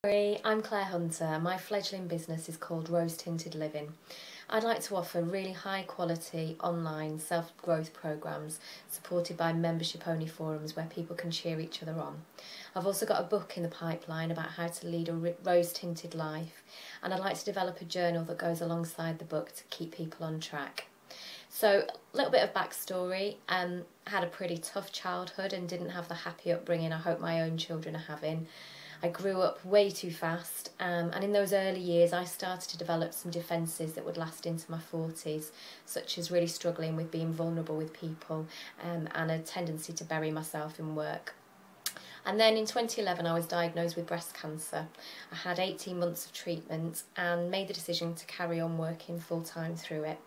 Hi, I'm Claire Hunter. My fledgling business is called Rose Tinted Living. I'd like to offer really high quality online self-growth programmes supported by membership only forums where people can cheer each other on. I've also got a book in the pipeline about how to lead a rose tinted life, and I'd like to develop a journal that goes alongside the book to keep people on track. So, a little bit of backstory. Had a pretty tough childhood and didn't have the happy upbringing I hope my own children are having. I grew up way too fast, and in those early years I started to develop some defences that would last into my 40s, such as really struggling with being vulnerable with people and a tendency to bury myself in work. And then in 2011 I was diagnosed with breast cancer. I had 18 months of treatment and made the decision to carry on working full-time through it.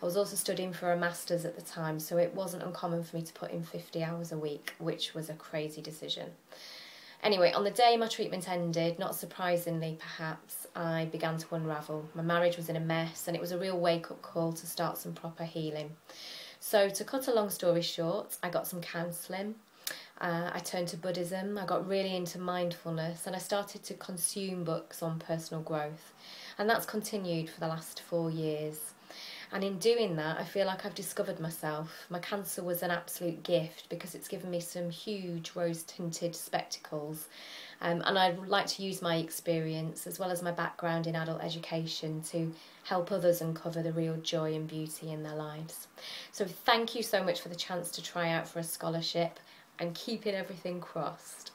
I was also studying for a master's at the time, so it wasn't uncommon for me to put in 50 hours a week, which was a crazy decision. Anyway, on the day my treatment ended, not surprisingly perhaps, I began to unravel. My marriage was in a mess and it was a real wake-up call to start some proper healing. So to cut a long story short, I got some counselling. I turned to Buddhism, I got really into mindfulness, and I started to consume books on personal growth. And that's continued for the last 4 years. And in doing that, I feel like I've discovered myself. My cancer was an absolute gift because it's given me some huge rose-tinted spectacles. And I'd like to use my experience as well as my background in adult education to help others uncover the real joy and beauty in their lives. So thank you so much for the chance to try out for a scholarship, and keeping everything crossed.